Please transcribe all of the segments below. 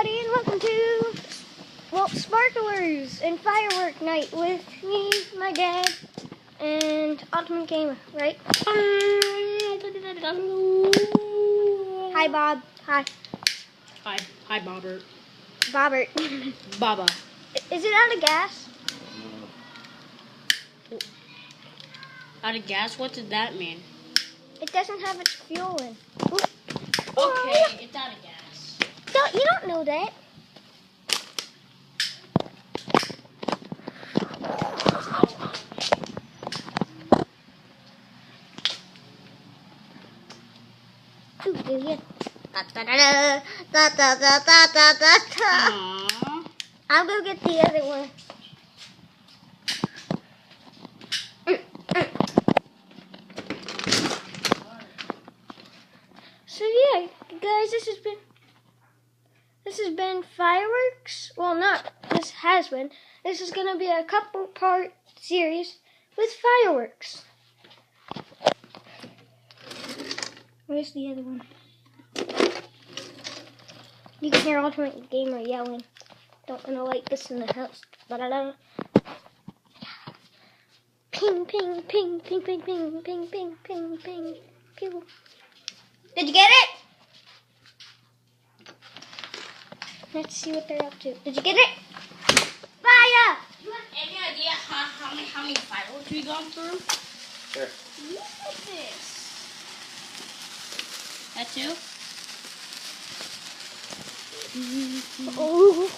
everybody, and welcome to, Sparklers and Firework Night with me, my dad, and Ultimate Gamer, right? Hi, Bob. Hi. Hi, Bobbert. Bobbert. Baba. Is it out of gas? Out of gas? What did that mean? It doesn't have its fuel in. Ooh. Okay, it's out of gas. You don't know that. Ooh, idiot. Aww. I'll go get the other one. So yeah, guys, this has been fireworks. Well, this has been. This is gonna be a couple-part series with fireworks. Where's the other one? You can hear Ultimate Gamer yelling. Don't want to light this in the house. Ba-da-da. Ping, ping, ping, ping, ping, ping, ping, ping, ping, ping, pew. Did you get it? Let's see what they're up to. Did you get it? Fire! You have any idea how many fireworks we've gone through? Sure. Look at this. That too? Oh.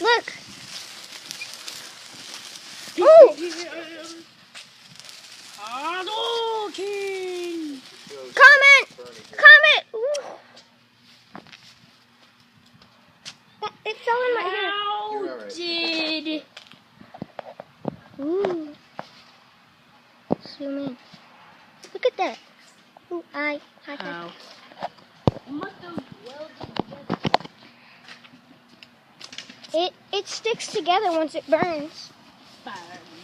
Look. Oh. Hadouken! Comment. Ooh. It fell in my hair. How You're alright. did... Ooh. Zoom in. Look at that. Ooh, hi. How? Must have welded together. It sticks together once it burns. Burn,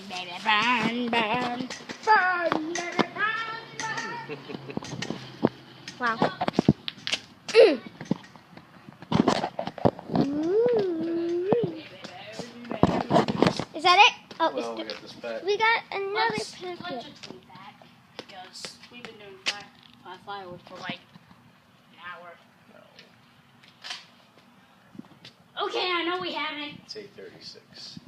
baby, burn, burn. Burn, baby, burn, burn. Wow. Ooh. Is that it? Oh, Well, we got this back. we got another Let's packet. just do that because we've been doing fireworks for like an hour. No, Okay, I know we haven't. it's 8:36.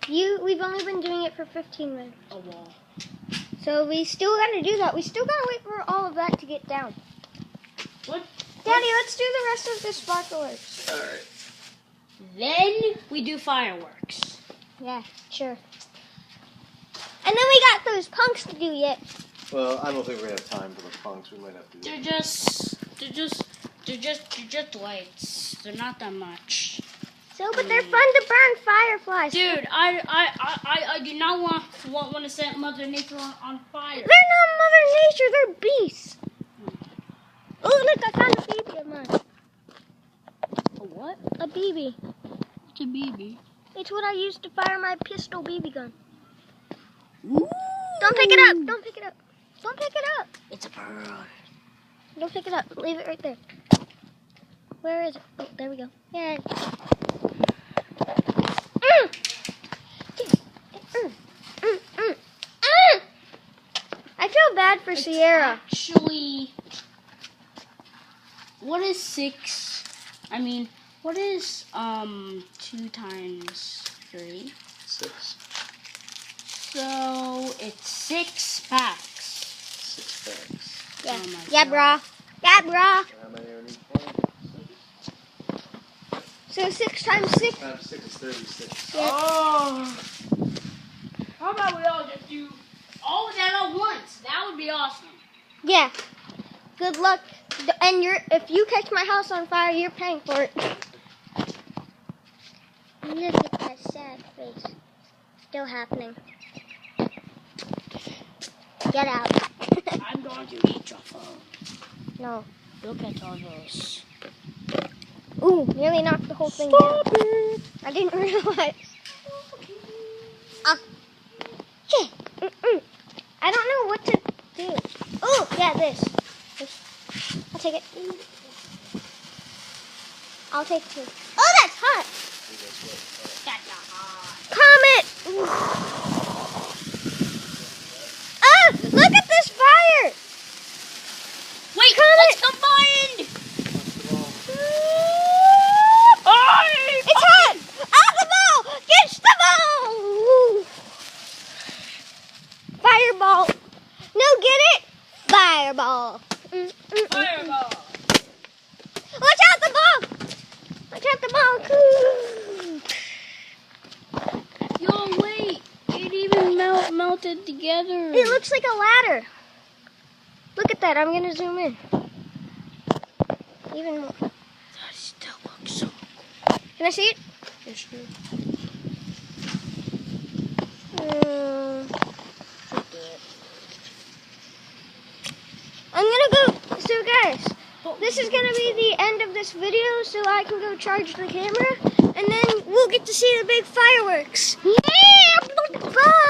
We've only been doing it for 15 minutes. A wall. So we still gotta do that. We still gotta wait for all of that to get down. What? Daddy, let's do the rest of the sparklers. All right. Then we do fireworks. Yeah, sure. And then we got those punks to do yet. Well, I don't think we're gonna have time for the punks. We might have to do. They're just lights. They're not that much. So, but they're fun to burn fireflies. Dude, I do not want to set Mother Nature on fire. They're not Mother Nature, they're beasts. Oh, look, I found a BB of mine. A what? A BB. It's a BB. It's what I used to fire my pistol BB gun. Ooh. Don't pick it up. Don't pick it up. Don't pick it up. It's a bird. Don't pick it up. Leave it right there. Where is it? Oh, there we go. Yeah. I feel bad for Sierra. Actually, what is 6? I mean, what is 2 times 3? 6. So it's 6 packs. 6 bags. Yeah. Oh my Yeah, God. brah. Yeah, brah. How many are in each one? So 6 times 6. 6 times 6 is 36. Yeah. Oh, how about we all just do all of that at once? That would be awesome. Yeah. Good luck. And if you catch my house on fire, you're paying for it. Look at that sad face. Still happening. Get out. I'm going to eat your phone. No. Look at all those. Ooh, nearly knocked the whole thing down. I didn't realize. Yeah. I don't know what to do. Oh, yeah, this. I'll take it. I'll take two. Oh, that's hot. That's a hot. Comet. Ah, look at this fire. Wait, Comet. let's combine! It's hot. Out the ball. Get the ball. Fireball. No, get it. Fireball. Fireball! Watch out the ball. Watch out the ball. Yo, wait! It even melted together. It looks like a ladder. Look at that. I'm going to zoom in. Even more. That still looks so Can I see it? Yes, sure. I'm going to go. So, guys, this is going to be the end of this video so I can go charge the camera. And then we'll get to see the big fireworks. Yeah! Bye!